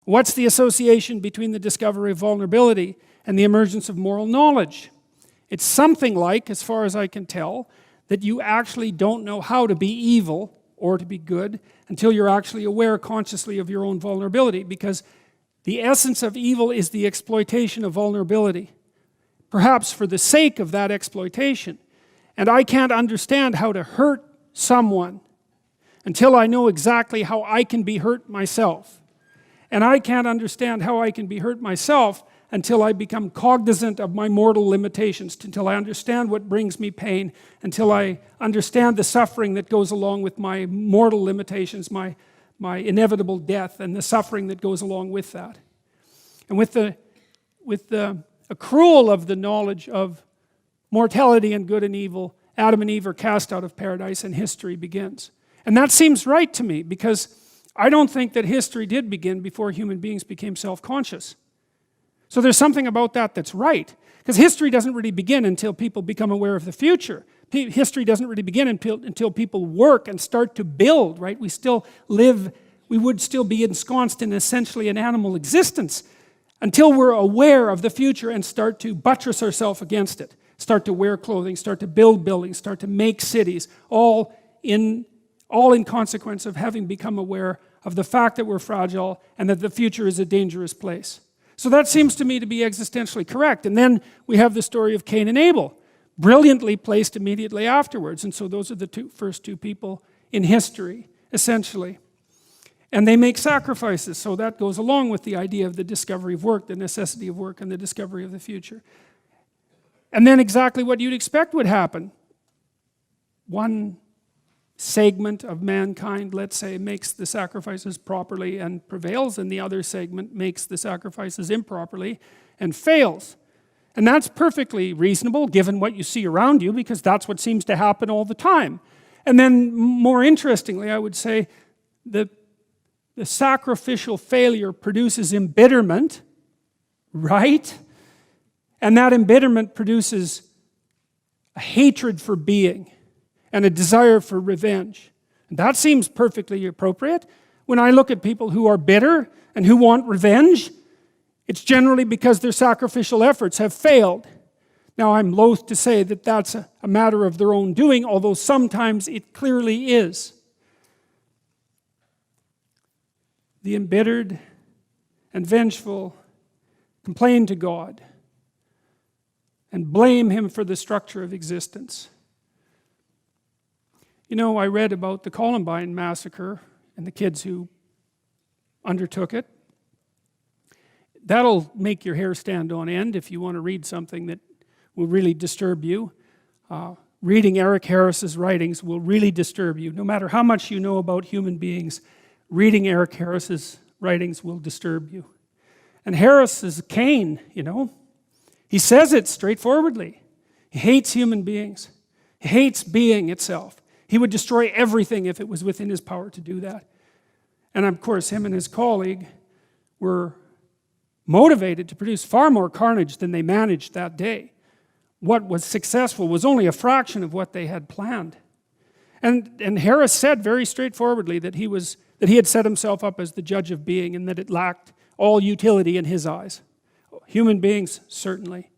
What's the association between the discovery of vulnerability and the emergence of moral knowledge? It's something like, as far as I can tell, that you actually don't know how to be evil or to be good until you're actually aware consciously of your own vulnerability, because the essence of evil is the exploitation of vulnerability, perhaps for the sake of that exploitation. And I can't understand how to hurt someone until I know exactly how I can be hurt myself. And I can't understand how I can be hurt myself until I become cognizant of my mortal limitations, until I understand what brings me pain, until I understand the suffering that goes along with my mortal limitations, my inevitable death, and the suffering that goes along with that. And with the accrual of the knowledge of mortality and good and evil, Adam and Eve are cast out of paradise and history begins. And that seems right to me, because I don't think that history did begin before human beings became self-conscious. So there's something about that that's right. Because history doesn't really begin until people become aware of the future. History doesn't really begin until people work and start to build, right? We would still be ensconced in essentially an animal existence until we're aware of the future and start to buttress ourselves against it. Start to wear clothing, start to build buildings, start to make cities, all in consequence of having become aware of the fact that we're fragile and that the future is a dangerous place. So that seems to me to be existentially correct. And then we have the story of Cain and Abel, brilliantly placed immediately afterwards. And so those are the first two people in history, essentially. And they make sacrifices, so that goes along with the idea of the discovery of work, the necessity of work, and the discovery of the future. And then exactly what you'd expect would happen. One segment of mankind, let's say, makes the sacrifices properly and prevails, and the other segment makes the sacrifices improperly and fails. And that's perfectly reasonable given what you see around you, because that's what seems to happen all the time. And then more interestingly, I would say the sacrificial failure produces embitterment, right? And that embitterment produces a hatred for being and a desire for revenge. And that seems perfectly appropriate. When I look at people who are bitter and who want revenge, it's generally because their sacrificial efforts have failed. Now, I'm loath to say that that's a matter of their own doing, although sometimes it clearly is. The embittered and vengeful complain to God and blame Him for the structure of existence. You know, I read about the Columbine massacre and the kids who undertook it. That'll make your hair stand on end if you want to read something that will really disturb you. Reading Eric Harris's writings will really disturb you. No matter how much you know about human beings, reading Eric Harris's writings will disturb you. And Harris is Cain, you know. He says it straightforwardly. He hates human beings. He hates being itself. He would destroy everything if it was within his power to do that. And of course, him and his colleague were motivated to produce far more carnage than they managed that day. What was successful was only a fraction of what they had planned. And Harris said very straightforwardly that he had set himself up as the judge of being and that it lacked all utility in his eyes. Human beings, certainly,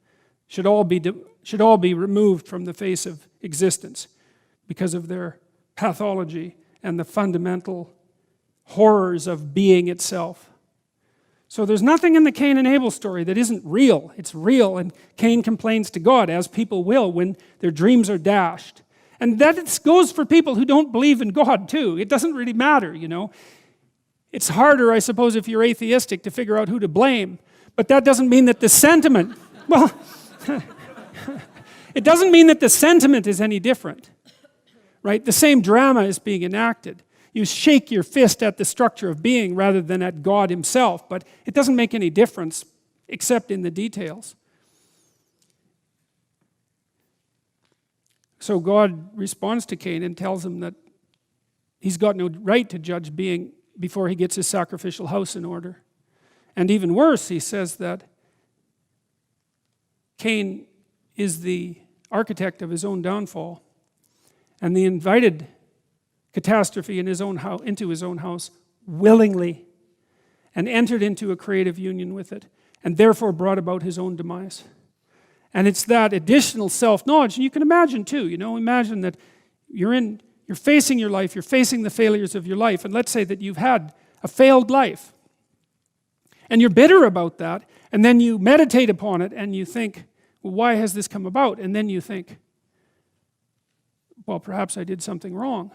should all be removed from the face of existence because of their pathology and the fundamental horrors of being itself. So there's nothing in the Cain and Abel story that isn't real. It's real, and Cain complains to God, as people will when their dreams are dashed. And that goes for people who don't believe in God too. It doesn't really matter, you know. It's harder, I suppose, if you're atheistic to figure out who to blame. But that doesn't mean that the sentiment, well, it doesn't mean that the sentiment is any different, right? The same drama is being enacted. You shake your fist at the structure of being rather than at God Himself, but it doesn't make any difference except in the details. So God responds to Cain and tells him that he's got no right to judge being before he gets his sacrificial house in order. And even worse, he says that Cain is the architect of his own downfall, and the invited catastrophe in into his own house willingly. and entered into a creative union with it, and therefore brought about his own demise. And it's that additional self-knowledge, and you can imagine too, imagine that you're facing your life, you're facing the failures of your life, and let's say that you've had a failed life. And you're bitter about that, and then you meditate upon it, and you think, well, why has this come about? And then you think, well, perhaps I did something wrong.